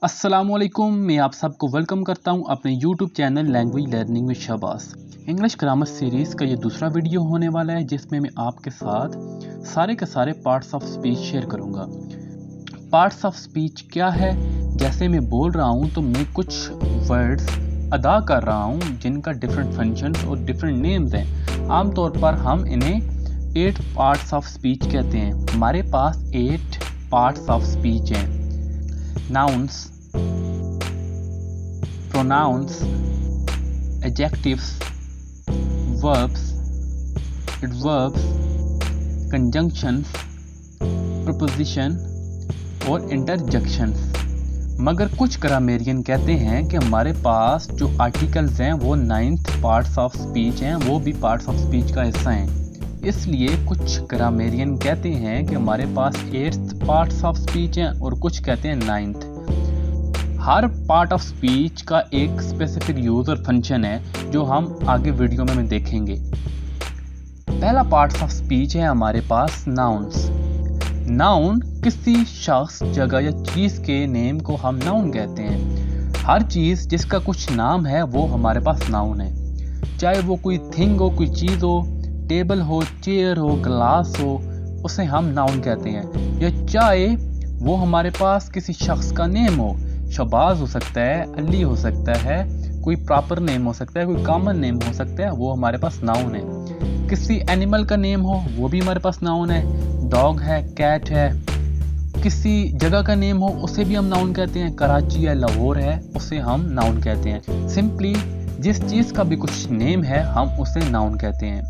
अस्सलामुअलैकुम, मैं आप सबको वेलकम करता हूं अपने YouTube channel language learning with Shahbaz. English grammar series का ये दूसरा वीडियो होने वाला है जिसमें मैं आपके साथ सारे के सारे पार्ट्स ऑफ स्पीच शेयर करूंगा। पार्ट्स ऑफ स्पीच क्या है? जैसे मैं बोल रहा हूं तो मैं कुछ वर्ड्स अदा कर रहा हूं जिनका डिफरेंट फंक्शंस और डिफरेंट नेम्स हैं। आमतौर पर हम इन्हें 8 पार्ट्स ऑफ स्पीच कहते हैं। हमारे पास 8 पार्ट्स ऑफ स्पीच हैं। Nouns, pronouns, adjectives, verbs, adverbs, conjunctions, preposition और interjections। मगर कुछ ग्रामेरियन कहते हैं कि हमारे पास जो आर्टिकल्स हैं वो 9th पार्ट्स ऑफ स्पीच हैं, वो भी पार्ट्स ऑफ स्पीच का हिस्सा हैं। इसलिए कुछ ग्रामेरियन कहते हैं कि हमारे पास 8th पार्ट्स ऑफ स्पीच हैं और कुछ कहते हैं 9th। Her part of speech का एक स्पेसिफिक यूज और फंक्शन है जो हम आगे वीडियो में देखेंगे। पहला पार्ट ऑफ स्पीच है हमारे पास नाउन्स। नाउन किसी शख्स, जगह या चीज़ के नेम को हम नाउन कहते हैं। हर चीज़ जिसका कुछ नाम है वो हमारे पास नाउन है, चाहे वो कोई थिंग हो, कोई चीज़ हो, टेबल हो, चेयर हो, ग्लास हो, उसे हम नाउन कहते हैं। या चाहे वो हमारे पास किसी शख्स का नेम हो, शहबाज हो सकता है, अली हो सकता है, कोई प्रॉपर नेम हो सकता है, कोई कॉमन नेम हो सकता है, वो हमारे पास नाउन है। किसी एनिमल का नेम हो वो भी हमारे पास नाउन है, डॉग है, कैट है। किसी जगह का नेम हो उसे भी हम नाउन कहते हैं, कराची है, लाहौर है, उसे हम नाउन कहते हैं। सिंपली जिस चीज़ का भी कुछ नेम है हम उसे नाउन कहते हैं।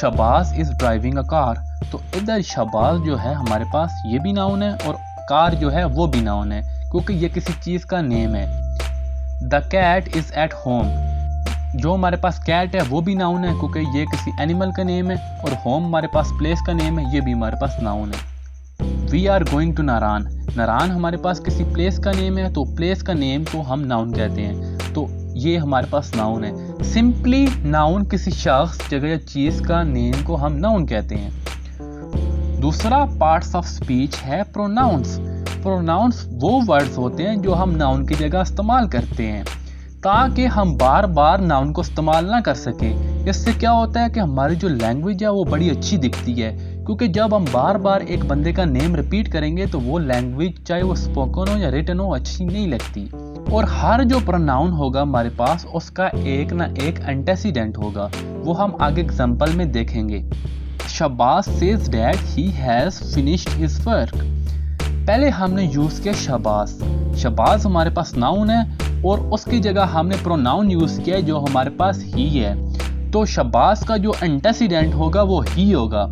Shahbaz is driving a car, तो इधर शहबाज जो है हमारे पास ये भी नाउन है और कार जो है वो भी नाउन है क्योंकि ये किसी चीज़ का नेम है। The cat is at home, जो हमारे पास कैट है वो भी नाउन है क्योंकि ये किसी एनिमल का नेम है, और होम हमारे पास प्लेस का नेम है, ये भी हमारे पास नाउन है। वी आर गोइंग टू नारान, नारान हमारे पास किसी प्लेस का नेम है, तो प्लेस का नेम को हम नाउन कहते हैं, तो ये हमारे पास नाउन है। सिंपली नाउन किसी शख्स, जगह या चीज़ का नेम को हम नाउन कहते हैं। दूसरा पार्ट्स ऑफ स्पीच है प्रोनाउंस। प्रोनाउंस वो वर्ड्स होते हैं जो हम नाउन की जगह इस्तेमाल करते हैं ताकि हम बार बार नाउन को इस्तेमाल ना कर सकें। इससे क्या होता है कि हमारी जो लैंग्वेज है वो बड़ी अच्छी दिखती है, क्योंकि जब हम बार बार एक बंदे का नेम रिपीट करेंगे तो वो लैंग्वेज, चाहे वो स्पोकन हो या रिटन हो, अच्छी नहीं लगती। और हर जो प्रोनाउन होगा हमारे पास उसका एक ना एक एंटेसिडेंट होगा, वो हम आगे एग्जांपल में देखेंगे। Shahbaz says that he has finished his work. पहले हमने यूज किया शहबाज। शहबाज हमारे पास नाउन है और उसकी जगह हमने प्रोनाउन यूज किया जो हमारे पास ही है, तो शहबाज का जो एंटेसिडेंट होगा वो ही होगा।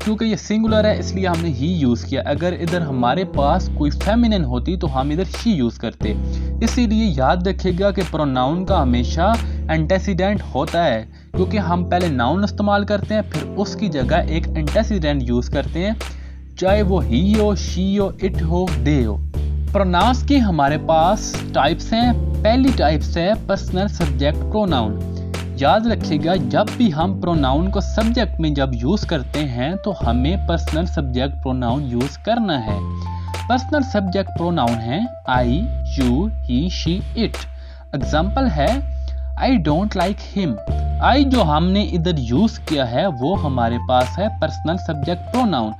क्योंकि ये सिंगुलर है इसलिए हमने ही यूज़ किया। अगर इधर हमारे पास कोई फेमिनिन होती तो हम इधर शी यूज़ करते। इसीलिए याद रखिएगा कि प्रोनाउन का हमेशा एंटेसिडेंट होता है, क्योंकि हम पहले नाउन इस्तेमाल करते हैं फिर उसकी जगह एक एंटेसिडेंट यूज़ करते हैं, चाहे वो ही हो, शी हो, इट हो, दे हो। प्रोनाउंस की हमारे पास टाइप्स हैं। पहली टाइप्स है पर्सनल सब्जेक्ट प्रोनाउन। याद रखिएगा जब भी हम प्रोनाउन को सब्जेक्ट में जब यूज़ करते हैं तो हमें पर्सनल सब्जेक्ट प्रोनाउन यूज़ करना है। पर्सनल सब्जेक्ट प्रोनाउन है I, you, he, she, it. Example है I don't like him. I जो हमने इधर यूज़ किया है वो हमारे पास है पर्सनल सब्जेक्ट प्रोनाउन,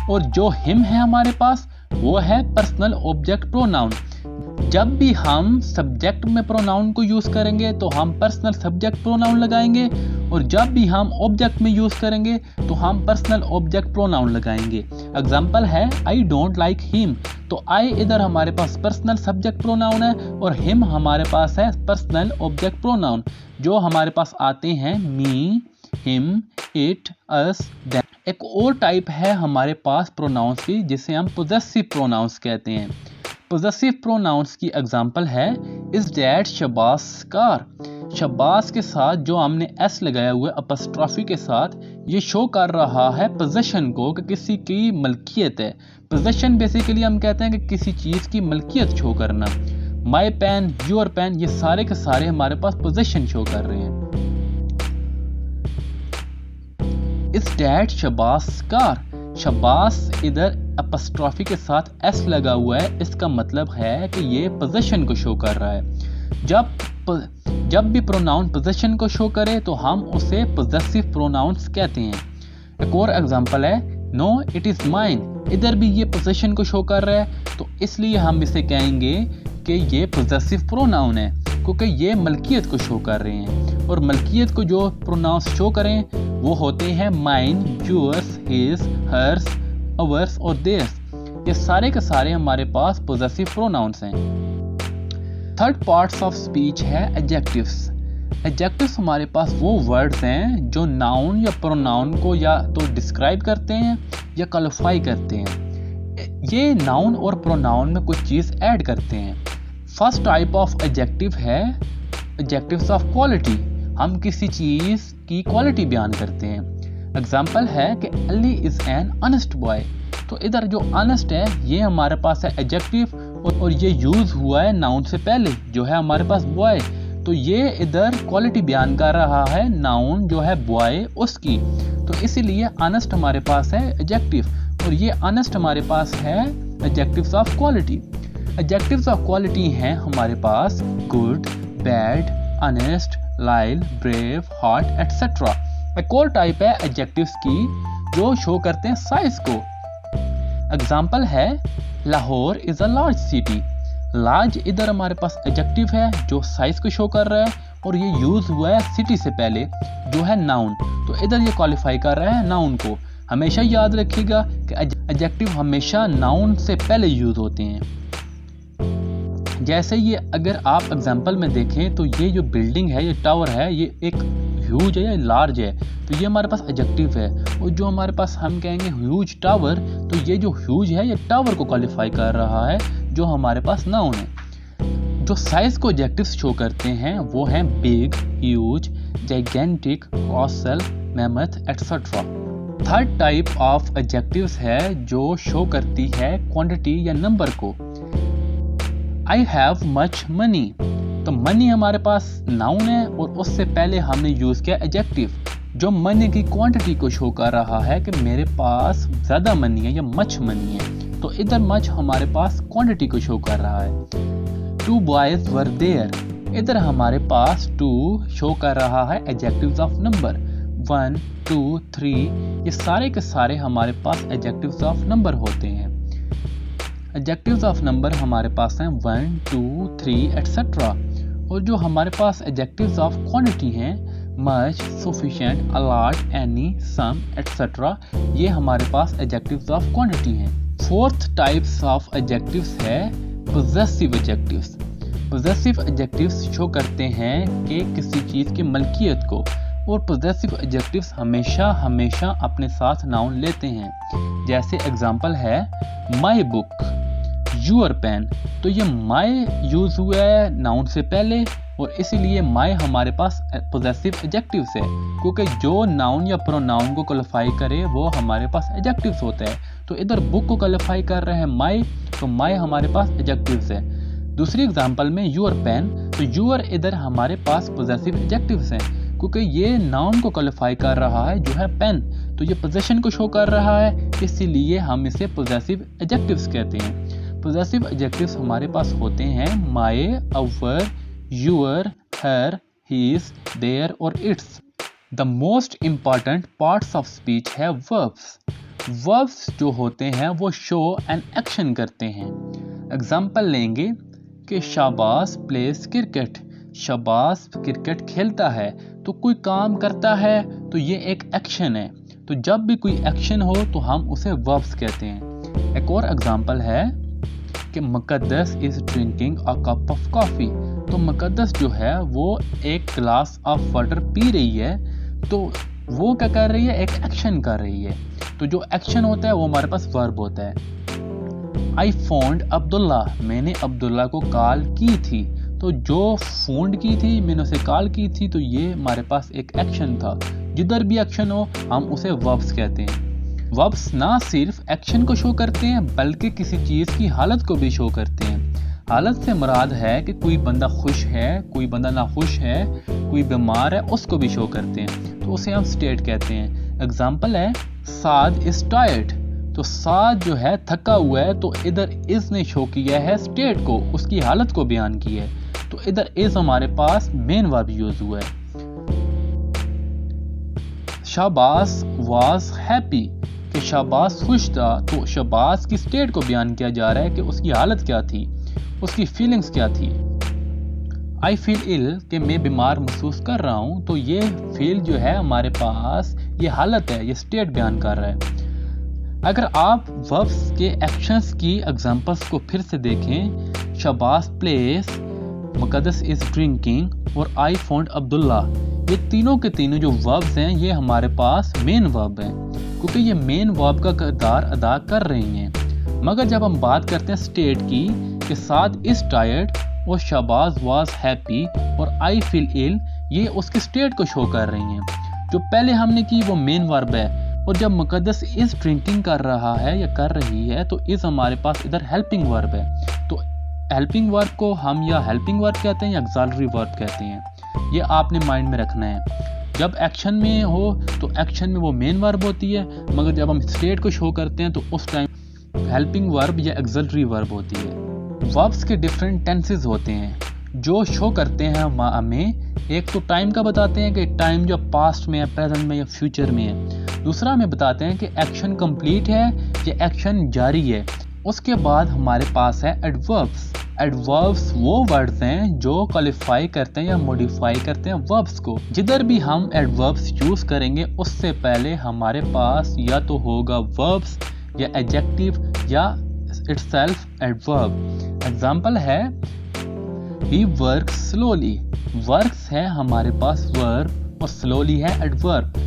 और जो हिम है हमारे पास वो है पर्सनल ऑब्जेक्ट प्रोनाउन। जब भी हम सब्जेक्ट में प्रोनाउन को यूज़ करेंगे तो हम पर्सनल सब्जेक्ट प्रोनाउन लगाएंगे, और जब भी हम ऑब्जेक्ट में यूज़ करेंगे तो हम पर्सनल ऑब्जेक्ट प्रोनाउन लगाएंगे। एग्जाम्पल है आई डोंट लाइक हिम, तो आई इधर हमारे पास पर्सनल सब्जेक्ट प्रोनाउन है और हिम हमारे पास है पर्सनल ऑब्जेक्ट प्रोनाउन। जो हमारे पास आते हैं मी, हिम, इट, अस, देम। एक और टाइप है हमारे पास प्रोनाउंस की जिसे हम पोजेसिव प्रोनाउंस कहते हैं। पोजेसिव प्रोनाउंस की एग्जांपल है is that Shahbaz car. Shahbaz के साथ जो हमने एस लगाया हुआ है अपस्ट्रॉफी के साथ, ये शो कर रहा है पोजेशन को कि किसी की मलकियत है। पोजेशन बेसिकली हम कहते हैं कि किसी चीज़ की मलकियत शो करना। माई पेन, योर पेन, ये सारे के सारे हमारे पास पोजेशन शो कर रहे हैं। Is that Shahbaz car. Shahbaz इधर अपस्ट्रॉफी के साथ एस लगा हुआ है, इसका मतलब है कि ये पोजीशन को शो कर रहा है। जब भी प्रोनाउन पोजीशन को शो करे तो हम उसे पोजेसिव प्रोनाउंस कहते हैं। एक और एग्जांपल है नो इट इज माइन, इधर भी ये पोजीशन को शो कर रहा है, तो इसलिए हम इसे कहेंगे कि ये पोजेसिव प्रोनाउन है, क्योंकि ये मलकियत को शो कर रहे हैं। और मलकियत को जो प्रोनाउंस शो करें वो होते हैं mine, yours, his, hers, ours और देयर्स। ये सारे के सारे हमारे पास पोजेसिव प्रोनाउंस हैं। थर्ड पार्ट्स ऑफ स्पीच है एडजेक्टिव्स। एडजेक्टिव्स हमारे पास वो वर्ड्स हैं जो नाउन या प्रोनाउन को या तो डिस्क्राइब करते हैं या क्वालिफाई करते हैं। ये नाउन और प्रोनाउन में कुछ चीज़ ऐड करते हैं। फर्स्ट टाइप ऑफ एडजेक्टिव है एडजेक्टिव्स ऑफ क्वालिटी। हम किसी चीज़ की क्वालिटी बयान करते हैं। एग्जाम्पल है कि Ali is an honest boy, तो इधर जो ऑनेस्ट है ये हमारे पास है एडजेक्टिव और ये यूज़ हुआ है नाउन से पहले जो है हमारे पास बॉय, तो ये इधर क्वालिटी बयान कर रहा है नाउन जो है बॉय उसकी, तो इसीलिए ऑनेस्ट हमारे पास है एडजेक्टिव और ये ऑनेस्ट हमारे पास है adjectives of quality. Adjectives of quality हैं हमारे पास गुड, बैड, ऑनेस्ट, लाइल, ब्रेव, हॉट एटसेट्रा। एक और टाइप है एडजेक्टिव्स की जो शो करते हैं साइज को। एग्जाम्पल है Lahore is a large city. Large इधर हमारे पास एडजेक्टिव है जो साइज को शो कर रहा है और ये यूज हुआ है सिटी से पहले जो है नाउन, तो इधर ये क्वालिफाई कर रहा है नाउन को। हमेशा याद रखिएगा कि एडजेक्टिव हमेशा नाउन से पहले यूज होते हैं। जैसे ये अगर आप एग्जाम्पल में देखें तो ये जो बिल्डिंग है, ये टावर है, ये एक ह्यूज है या लार्ज है, तो ये हमारे पास एडजेक्टिव है। और जो हमारे पास हम कहेंगे ह्यूज टावर, तो ये जो ह्यूज है ये टावर को क्वालिफाई कर रहा है जो हमारे पास नाउन है। जो साइज को एडजेक्टिव्स शो करते हैं वो हैं big, huge, gigantic, causal, mammoth etcetera. Third type of adjectives है जो शो करती है क्वांटिटी या नंबर को। आई हैव मच मनी, तो मनी हमारे पास नाउन है और उससे पहले हमने यूज किया एडजेक्टिव जो मनी की क्वांटिटी को शो कर रहा है कि मेरे पास ज्यादा मनी है या मच मनी है, तो इधर मच हमारे पास क्वांटिटी को शो कर रहा है। टू बॉयज वर देयर, इधर हमारे पास टू शो कर रहा है एडजेक्टिव्स ऑफ नंबर। 1, 2, 3 ये सारे के सारे हमारे पास एडजेक्टिव्स ऑफ नंबर होते हैं। एडजेक्टिव्स ऑफ नंबर हमारे पास हैं 1, 2, 3 एटसेट्रा। और जो हमारे पास एडजेक्टिव्स ऑफ क्वांटिटी हैं मच, सफिशिएंट, अलॉट, एनी, सम एटसेट्रा, ये हमारे पास एडजेक्टिव्स ऑफ क्वांटिटी हैं। फोर्थ टाइप्स ऑफ एडजेक्टिव्स है possessive adjectives. Possessive adjectives show करते हैं कि किसी चीज़ की मलकियत को, और पोजेसिव एडजेक्टिव्स हमेशा हमेशा अपने साथ नाउन लेते हैं। जैसे एग्जांपल है माई बुक, यूर पेन, तो ये माई यूज हुआ है नाउन से पहले और इसीलिए माई हमारे पास पोजेसिव एडजेक्टिव्स है, क्योंकि जो नाउन या प्रोनाउन को क्वालिफाई करे वो हमारे पास एडजेक्टिव्स होता है। तो इधर बुक को क्वालिफाई कर रहे हैं माई, तो माई हमारे पास एडजेक्टिव्स है। दूसरी एग्जांपल में यूर पेन, तो यूर इधर हमारे पास पोजेसिव एडजेक्टिव्स हैं, क्योंकि ये नाउन को क्वालिफाई कर रहा है जो है पेन, तो ये पोजेशन को शो कर रहा है, इसीलिए हम इसे पोजेसिव एडजेक्टिव्स कहते हैं। पोजेसिव एडजेक्टिव्स हमारे पास होते हैं my, our, your, her, his, their और its. The most important parts of speech है वर्ब्स। वर्ब्स जो होते हैं वो शो एन एक्शन करते हैं। एग्जाम्पल लेंगे कि शाबाश प्लेस क्रिकेट, शाबाश क्रिकेट खेलता है, तो कोई काम करता है तो ये एक एक्शन है, तो जब भी कोई एक्शन हो तो हम उसे वर्ब्स कहते हैं। एक और एग्जाम्पल है कि Muqaddas is drinking a cup of coffee, तो मुकद्दस जो है वो एक ग्लास ऑफ वाटर पी रही है, तो वो क्या कर रही है, एक एक्शन कर रही है, तो जो एक्शन होता है वो हमारे पास वर्ब होता है। आई फोन्ड अब्दुल्ला, मैंने अब्दुल्ला को कॉल की थी, तो जो फोन्ड की थी मैंने उसे कॉल की थी, तो ये हमारे पास एक एक्शन था। जिधर भी एक्शन हो हम उसे वर्ब्स कहते हैं। वर्ब्स ना सिर्फ एक्शन को शो करते हैं बल्कि किसी चीज़ की हालत को भी शो करते हैं। हालत से मुराद है कि कोई बंदा खुश है, कोई बंदा नाखुश है, कोई बीमार है, उसको भी शो करते हैं, तो उसे हम स्टेट कहते हैं। एग्जाम्पल है साद इज टायर्ड, तो साद जो है थका हुआ है, तो इधर इज ने शो किया है स्टेट को, उसकी हालत को बयान किया है, तो इधर इज हमारे पास मेन वर्ब यूज हुआ है। शाबाश वाज हैप्पी, कि शाबाश खुश था, तो शाबाश की स्टेट को बयान किया जा रहा है कि उसकी हालत क्या थी, उसकी फीलिंग्स क्या थी। आई फील इल, कि मैं बीमार महसूस कर रहा हूं, तो ये फील जो है हमारे पास ये हालत है, ये स्टेट बयान कर रहा है। अगर आप वर्ब्स के एक्शंस की एग्जांपल्स को फिर से देखें, शबाश प्लेस, मुकद्दस इज ड्रिंकिंग और आई फाउंड अब्दुल्ला, ये तीनों के तीनों जो वर्ब्स हैं ये हमारे पास मेन वर्ब हैं, क्योंकि ये मेन वर्ब का किरदार अदा कर रही हैं। मगर जब हम बात करते हैं स्टेट की, कि साद इज टायर्ड और शबाज वाज हैप्पी और आई फील इल, ये उसकी स्टेट को शो कर रही हैं। जो पहले हमने की वो मेन वर्ब है, और जब मुकद्दस इज ड्रिंकिंग कर रहा है या कर रही है, तो इज हमारे पास इधर हेल्पिंग वर्ब है। तो हेल्पिंग वर्ब को हम या हेल्पिंग वर्ब कहते हैं या ऑक्सिलरी वर्ब कहते हैं, ये आपने माइंड में रखना है। जब एक्शन में हो तो एक्शन में वो मेन वर्ब होती है, मगर जब हम स्टेट को शो करते हैं तो उस टाइम हेल्पिंग वर्ब या ऑक्सिलरी वर्ब होती है। वर्ब्स के डिफरेंट टेंसेस होते हैं जो शो करते हैं हमें, एक तो टाइम का बताते हैं कि टाइम जो पास्ट में है, प्रेजेंट में या फ्यूचर में है। दूसरा हमें बताते हैं कि एक्शन कंप्लीट है या एक्शन जारी है। उसके बाद हमारे पास है एडवर्ब्स। एडवर्ब्स वो वर्ड्स हैं जो क्वालिफाई करते हैं या मॉडिफाई करते हैं वर्ब्स को। जिधर भी हम एडवर्ब्स यूज करेंगे उससे पहले हमारे पास या तो होगा वर्ब्स या एडजेक्टिव या इटसेल्फ एडवर्ब। एग्जांपल है ही वर्क्स स्लोली, वर्क्स है हमारे पास वर्ब और स्लोली है एडवर्ब।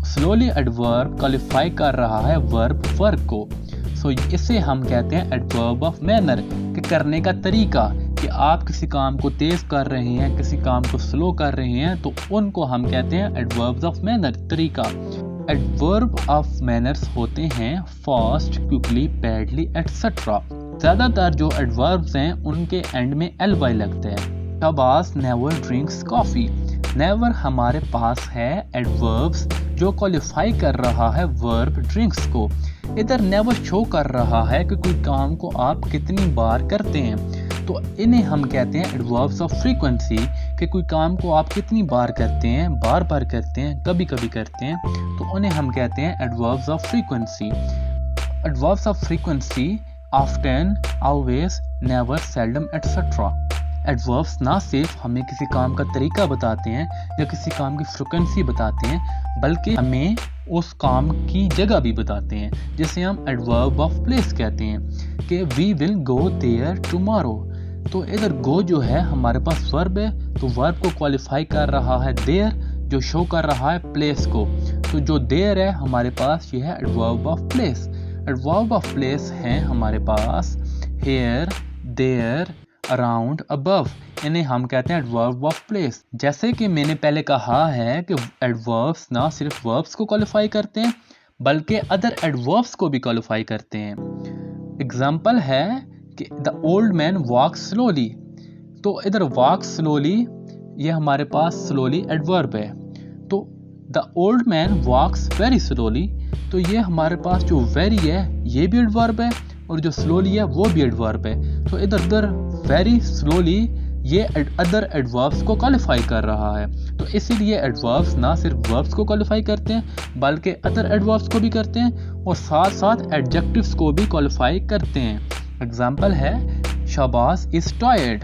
स्लोली एडवर्ब क्वालिफाई कर रहा है वर्ब वर्क को, सो इसे हम कहते हैं एडवर्ब ऑफ मैनर, कि करने का तरीका, कि आप किसी काम को तेज कर रहे हैं, किसी काम को स्लो कर रहे हैं, तो उनको हम कहते हैं एडवर्ब्स ऑफ मैनर, तरीका। एडवर्ब ऑफ मैनर्स होते हैं फास्ट, क्विकली, बैडली एटसेट्रा। ज्यादातर जो एडवर्ब्स हैं उनके एंड में ly लगता है। शाबाश नेवर ड्रिंक्स कॉफी, नेवर हमारे पास है एडवर्ब्स जो क्वालिफाई कर रहा है वर्ब ड्रिंक्स को। इधर नेवर शो कर रहा है कि कोई काम को आप कितनी बार करते हैं, तो इन्हें हम कहते हैं एडवर्ब्स ऑफ फ्रीक्वेंसी, कि कोई काम को आप कितनी बार करते हैं, बार बार करते हैं, कभी कभी करते हैं, तो उन्हें हम कहते हैं adverbs of frequency. Adverbs of frequency often, always, never, seldom etcetera. Adverbs ना सिर्फ हमें किसी काम का तरीका बताते हैं या किसी काम की फ्रीक्वेंसी बताते हैं, बल्कि हमें उस काम की जगह भी बताते हैं, जिसे हम एडवर्ब ऑफ प्लेस कहते हैं, कि we will go there tomorrow. तो इधर गो जो है हमारे पास वर्ब है, तो वर्ब को क्वालिफाई कर रहा है देयर, जो शो कर रहा है प्लेस को। तो जो देयर है हमारे पास ये है adverb of place. Adverb of place हैं हमारे पास हेयर, देयर, अराउंड, अबव, इन्हें हम कहते हैं एडवर्ब ऑफ प्लेस। जैसे कि मैंने पहले कहा है कि एडवर्ब्स ना सिर्फ वर्ब्स को क्वालिफाई करते हैं बल्कि अदर एडवर्ब्स को भी क्वालिफाई करते हैं। एग्जाम्पल है कि the old man walk slowly, तो इधर वॉक स्लोली ये हमारे पास स्लोली एडवर्ब है। तो the old man walks very slowly, तो ये हमारे पास जो वेरी है ये भी एडवर्ब है और जो स्लोली है वो भी एडवर्ब है। तो इधर वेरी स्लोली ये अदर एडवर्ब्स को क्वालिफाई कर रहा है। तो इसीलिए एडवर्ब्स ना सिर्फ वर्ब्स को क्वालिफाई करते हैं बल्कि अदर एडवर्ब्स को भी करते हैं और साथ साथ एडजेक्टिव्स को भी क्वालिफाई करते हैं। एग्जाम्पल है शाबाश इज टायर्ड,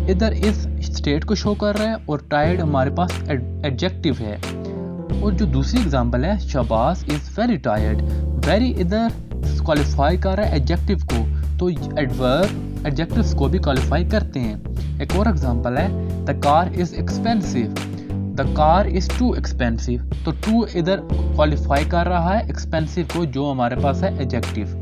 इधर इस स्टेट को शो कर रहा है और टायर्ड हमारे पास एडजेक्टिव है। और जो दूसरी एग्जाम्पल है शाबाश इज वेरी टायर्ड, वेरी इधर क्वालिफाई कर रहा है एडजेक्टिव को, तो एडवर्ब एडजेक्टिव्स को भी क्वालिफाई करते हैं। एक और एग्जांपल है the car is expensive, the car is too expensive, तो टू इधर क्वालिफाई कर रहा है एक्सपेंसिव को जो हमारे पास है एडजेक्टिव।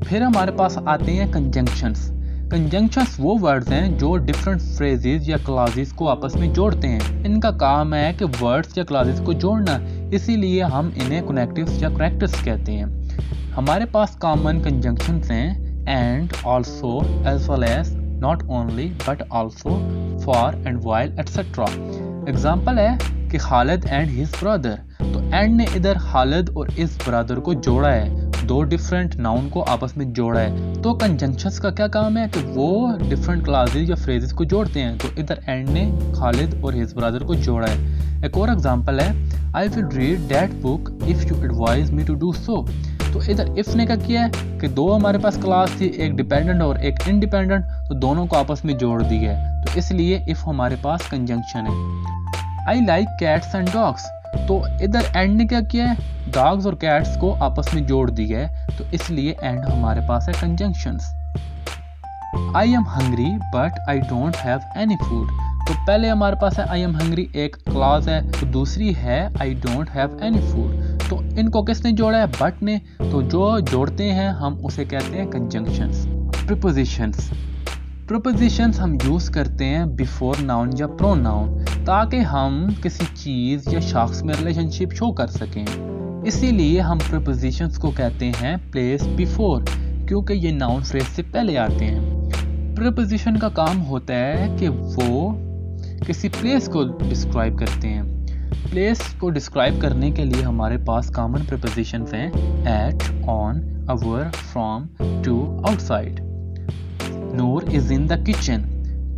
फिर हमारे पास आते हैं कंजंक्शंस। कंजंक्शंस वो वर्ड्स हैं जो डिफरेंट फ्रेजेस या क्लॉजेस को आपस में जोड़ते हैं। इनका काम है कि वर्ड्स या क्लॉजेस को जोड़ना, इसीलिए हम इन्हें कनेक्टिव्स या करेक्टर्स कहते हैं। हमारे पास कॉमन कंजंक्शंस हैं and, also, as well as, not only but also, for and while etc. Example है कि खालिद एंड हिज ब्रदर, तो एंड ने इधर खालिद और इस ब्रदर को जोड़ा है, दो डिफरेंट नाउन को आपस में जोड़ा है। तो कंजंक्शंस का क्या काम है कि वो डिफरेंट क्लासेस या फ्रेजेस को जोड़ते हैं। तो इधर एंड ने खालिद और हिज ब्रदर को जोड़ा है। एक और एग्जांपल है, I will read that book if you advise me to do so. तो इधर इफ ने क्या किया है कि दो हमारे पास क्लास थी, एक डिपेंडेंट और एक इंडिपेंडेंट, तो दोनों को आपस में जोड़ दिया है। तो इसलिए इफ हमारे पास कंजंक्शन है। I like cats and dogs, तो इधर एंड ने क्या किया है, डॉग्स और कैट्स को आपस में जोड़ दिया है। तो इसलिए एंड हमारे पास है conjunctions. I am hungry but I don't have any food. तो पहले हमारे पास है आई एम हंग्री एक क्लॉज है, तो दूसरी है I don't have any food. तो इनको किसने जोड़ा है, बट ने। तो जो जोड़ते हैं हम उसे कहते हैं कंजंक्शंस। प्रीपोजिशंस, प्रीपोजिशंस हम यूज करते हैं बिफोर नाउन या प्रोनाउन, ताकि हम किसी चीज या शख्स में रिलेशनशिप शो कर सकें। इसीलिए हम प्रीपोजिशंस को कहते हैं प्लेस बिफोर, क्योंकि ये नाउन फ्रेज से पहले आते हैं। प्रीपोजिशन का काम होता है कि वो किसी प्लेस को डिस्क्राइब करते हैं। प्लेस को डिस्क्राइब करने के लिए हमारे पास कॉमन प्रीपोजिशंस हैं, at, on, over, from, to, outside. Noor is in the kitchen,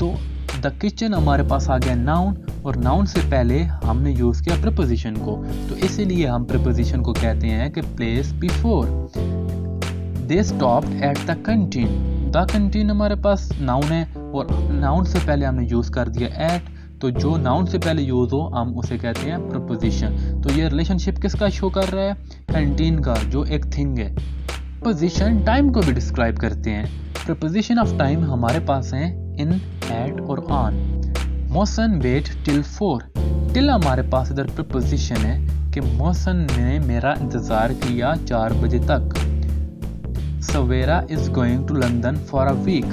तो द किचन हमारे पास आ गया नाउन, और नाउन से पहले हमने यूज किया प्रीपोजिशन को, तो इसीलिए हम प्रीपोजिशन को कहते हैं कि place before. They stopped at the canteen, the canteen हमारे पास नाउन है और नाउन से पहले हमने यूज कर दिया एट, तो जो नाउन से पहले यूज हो हम उसे कहते हैं प्रीपोजिशन। तो ये रिलेशनशिप किसका शो कर रहा है, कैंटीन का, जो एक थिंग है। प्रीपोजिशन टाइम को भी डिस्क्राइब करते हैं। प्रीपोजिशन ऑफ टाइम हमारे पास हैं इन, एट और on. Mohsin wait till 4, till हमारे पास इधर प्रीपोजिशन है कि मोहसन ने मेरा इंतजार किया 4 बजे तक। Savera is going to London for a week,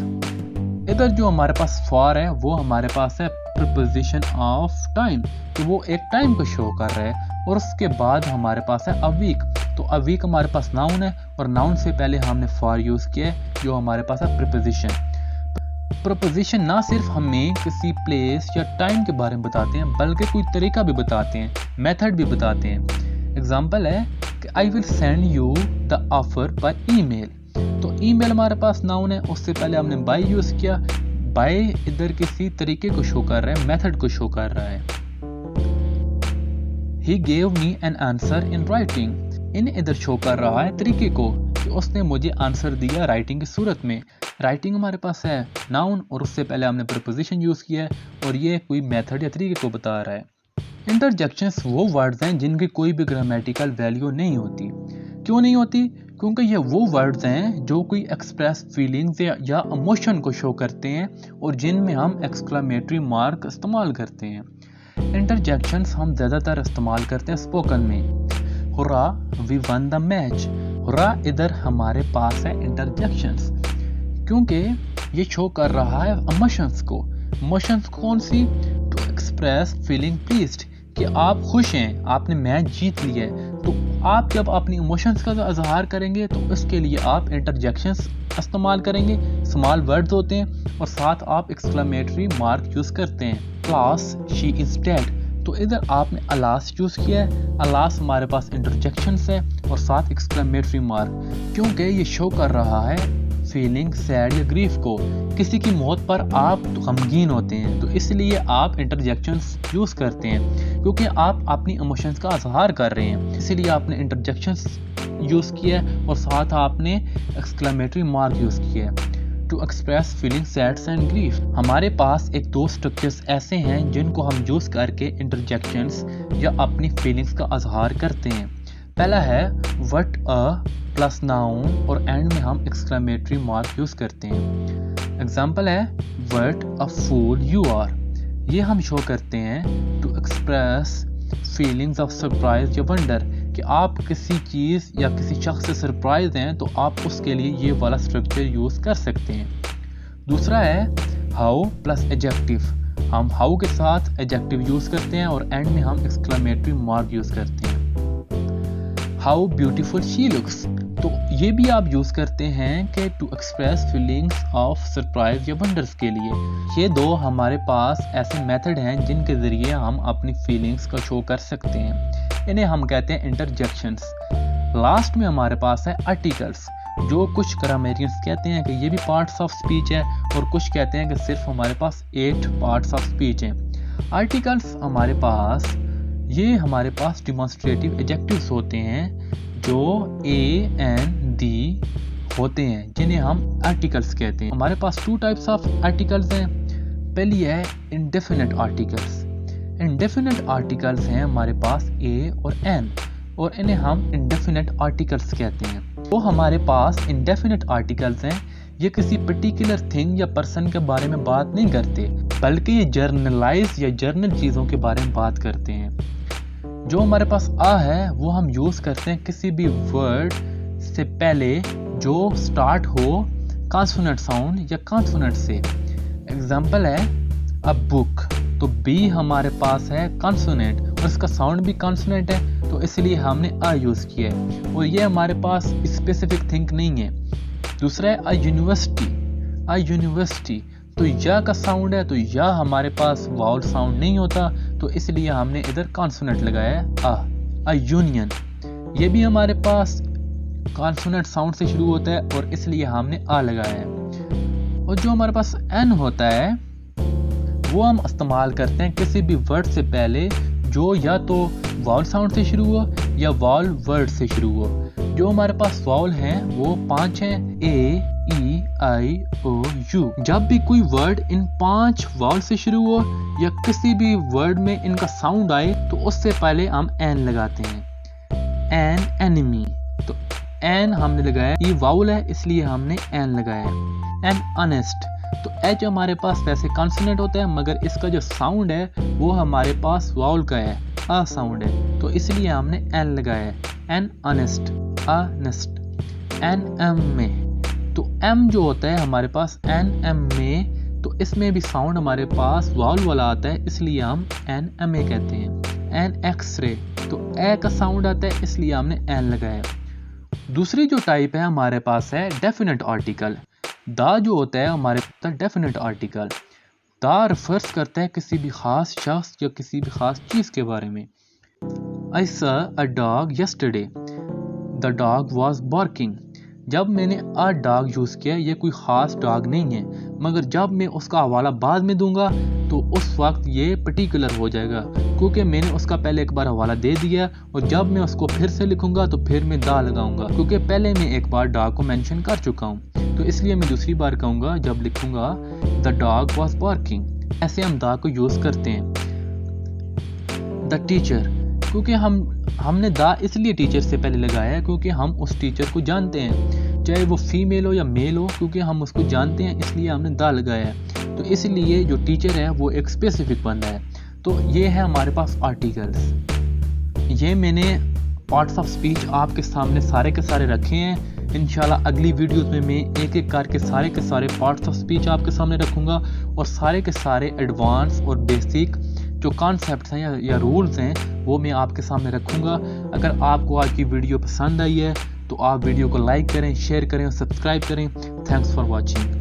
इधर जो हमारे पास फॉर है वो हमारे पास है प्रीपोजिशन ऑफ टाइम, कि वो एक टाइम को शो कर रहा है। और उसके बाद हमारे पास है अ वीक, तो अ वीक हमारे पास नाउन है और नाउन से पहले हमने फॉर यूज किया है, जो हमारे पास है प्रीपोजिशन। प्रीपोजिशन ना सिर्फ हमें किसी प्लेस या टाइम के बारे में बताते हैं, बल्कि कोई तरीका भी बताते हैं, मेथड भी बताते हैं। एग्जाम्पल है कि I will send you the offer by email, तो ईमेल हमारे पास नाउन है, उससे पहले हमने बाय यूज किया। बाय इधर किसी तरीके को शो कर रहा है, मेथड को शो कर रहा है। He gave me an answer in writing, इन इधर शो कर रहा है तरीके को कि उसने मुझे आंसर दिया राइटिंग की सूरत में। राइटिंग हमारे पास है नाउन और उससे पहले हमने प्रीपोजिशन यूज किया है, और ये कोई मेथड या तरीके को बता रहा है। इंटरजेक्शंस वो वर्ड्स हैं जिनकी कोई भी ग्रामेटिकल वैल्यू नहीं होती। क्यों नहीं होती? क्योंकि ये वो वर्ड्स हैं जो कोई एक्सप्रेस फीलिंग्स या इमोशन को शो करते हैं और जिनमें हम एक्सक्लेमेटरी मार्क इस्तेमाल करते हैं। इंटरजेक्शंस हम ज़्यादातर इस्तेमाल करते हैं स्पोकन में। Hurrah we won the match, hurrah इधर हमारे पास है इंटरजेक्शंस, क्योंकि ये शो कर रहा है इमोशंस को। इमोशंस कौन सी? टू एक्सप्रेस फीलिंग प्लीज्ड, कि आप खुश हैं, आपने मैच जीत लिया है। तो आप जब अपनी इमोशंस का इजहार करेंगे तो उसके लिए आप इंटरजेक्शंस इस्तेमाल करेंगे। स्मॉल वर्ड्स होते हैं और साथ आप एक्सक्लेमेटरी मार्क यूज करते हैं। क्लास शी इज डेड, तो इधर आपने अलास चूज किया है। अलास हमारे पास इंटरजेक्शंस है और साथ एक्सक्लेमेटरी मार्क, क्योंकि ये शो कर रहा है फीलिंग सैड या ग्रीफ को, किसी की मौत पर आप गमगीन होते हैं, तो इसलिए आप इंटरजेक्शंस यूज करते हैं, क्योंकि आप अपनी इमोशंस का इजहार कर रहे हैं, इसलिए आपने इंटरजेक्शंस यूज किया और साथ आपने एक्सक्लेमेटरी मार्क यूज किया to express feeling sad and grief. हमारे पास एक दो स्ट्रक्चर्स ऐसे हैं जिनको हम यूज करके इंटरजेक्शंस या अपनी फीलिंग्स का इजहार करते हैं। पहला है व्हाट अ प्लस नाउन और एंड में हम एक्सक्लेमेटरी मार्क यूज करते हैं। एग्जाम्पल है what a fool you are, ये हम शो करते हैं to express feelings of surprise या वंडर, कि आप किसी चीज़ या किसी शख्स से सरप्राइज हैं तो आप उसके लिए ये वाला स्ट्रक्चर यूज कर सकते हैं। दूसरा है हाउ प्लस एडजेक्टिव, हम हाउ के साथ एडजेक्टिव यूज करते हैं और एंड में हम एक्सक्लेमेटरी मार्क यूज करते हैं। हाउ ब्यूटीफुल शी लुक्स, तो ये भी आप यूज करते हैं कि to express feelings of surprise या वंडर्स के लिए। ये दो हमारे पास ऐसे मेथड हैं जिनके जरिए हम अपनी फीलिंग्स का शो कर सकते हैं, इन्हें हम कहते हैं इंटरजेक्शंस। लास्ट में हमारे पास है आर्टिकल्स, जो कुछ ग्रामेरियंस कहते हैं कि ये भी पार्ट्स ऑफ स्पीच है और कुछ कहते हैं कि सिर्फ हमारे पास 8 पार्ट्स ऑफ स्पीच हैं। आर्टिकल्स हमारे पास डिमॉन्स्ट्रेटिव एडजेक्टिव्स होते हैं जो ए एन दी होते हैं, जिन्हें हम आर्टिकल्स कहते हैं। हमारे पास 2 टाइप्स ऑफ आर्टिकल्स हैं। पहली है इंडेफिनिट आर्टिकल्स। इंडेफिनिट आर्टिकल्स हैं हमारे पास ए और एन, और इन्हें हम इंडेफिनिट आर्टिकल्स कहते हैं। तो हमारे पास इंडेफिनिट आर्टिकल्स हैं, ये किसी पर्टिकुलर थिंग या पर्सन के बारे में बात नहीं करते, बल्कि ये जर्नलाइज या जर्नल चीज़ों के बारे में बात करते हैं। जो हमारे पास आ है वो हम यूज़ करते हैं किसी भी वर्ड से पहले जो स्टार्ट हो कॉन्सोनेंट साउंड या कॉन्सोनेंट से। एग्जाम्पल है अ बुक, तो बी हमारे पास है कॉन्सोनेंट और इसका साउंड भी कॉन्सोनेंट है, तो इसलिए हमने अ यूज़ किया है, और ये हमारे पास स्पेसिफिक थिंग नहीं है। दूसरा है अ यूनिवर्सिटी। अ यूनिवर्सिटी, तो या का साउंड है, तो या हमारे पास वाउल साउंड नहीं होता, तो इसलिए हमने इधर कॉन्सोनेंट लगाया है अ यूनियन, ये भी हमारे पास कॉन्सोनेंट साउंड से शुरू होता है और इसलिए हमने आ लगाया है। और जो हमारे पास एन होता है वो हम इस्तेमाल करते हैं किसी भी वर्ड से पहले जो या तो वाउल साउंड से शुरू हो या वाउल वर्ड से शुरू हो। जो हमारे पास वाउल हैं वो 5 हैं, ए ई आई ओ यू। जब भी कोई वर्ड इन 5 वाउल से शुरू हो या किसी भी वर्ड में इनका साउंड आए तो उससे पहले हम एन लगाते हैं। एन एनिमी, तो एन हमने लगाया, ये वाउल है इसलिए हमने एन लगाया है। एन ऑनेस्ट, तो एच हमारे पास वैसे कॉन्सोनेंट होता है मगर इसका जो साउंड है वो हमारे पास वाउल का है, अ साउंड है, तो इसलिए हमने एन लगाया है। An honest, honest. An M में, तो एम जो होता है हमारे पास एन एम में, तो इसमें भी साउंड हमारे पास वाउल वाला आता है, इसलिए हम एन एम ए कहते हैं। एन एक्सरे, तो ए का साउंड आता है इसलिए हमने एन लगाया। दूसरी जो टाइप है हमारे पास है डेफिनेट आर्टिकल। दा जो होता है हमारे पास डेफिनेट आर्टिकल। दा रेफर्स करता है किसी भी खास शख्स या किसी भी खास चीज़ के बारे में। I saw a dog yesterday. The dog was barking. जब मैंने अ डॉग यूज़ किया, ये कोई ख़ास डॉग नहीं है, मगर जब मैं उसका हवाला बाद में दूंगा तो उस वक्त ये पर्टिकुलर हो जाएगा, क्योंकि मैंने उसका पहले एक बार हवाला दे दिया, और जब मैं उसको फिर से लिखूंगा तो फिर मैं दा लगाऊंगा, क्योंकि पहले मैं एक बार डॉग को मेंशन कर चुका हूँ, तो इसलिए मैं दूसरी बार कहूँगा जब लिखूंगा द डॉग वॉज बार्किंग। ऐसे हम दा को यूज़ करते हैं। द टीचर, क्योंकि हमने दा इसलिए टीचर से पहले लगाया है क्योंकि हम उस टीचर को जानते हैं, चाहे वो फीमेल हो या मेल हो, क्योंकि हम उसको जानते हैं इसलिए हमने दा लगाया है। तो इसलिए जो टीचर है वो एक स्पेसिफिक बंदा है। तो ये है हमारे पास आर्टिकल्स। ये मैंने पार्ट्स ऑफ स्पीच आपके सामने सारे के सारे रखे हैं। इंशाल्लाह अगली वीडियोस में मैं एक एक करके सारे के सारे पार्ट्स ऑफ स्पीच आपके सामने रखूँगा, और सारे के सारे एडवांस और बेसिक जो कॉन्सेप्ट्स हैं या रूल्स हैं वो मैं आपके सामने रखूँगा। अगर आपको आज की वीडियो पसंद आई है तो आप वीडियो को लाइक करें, शेयर करें और सब्सक्राइब करें। Thanks for watching.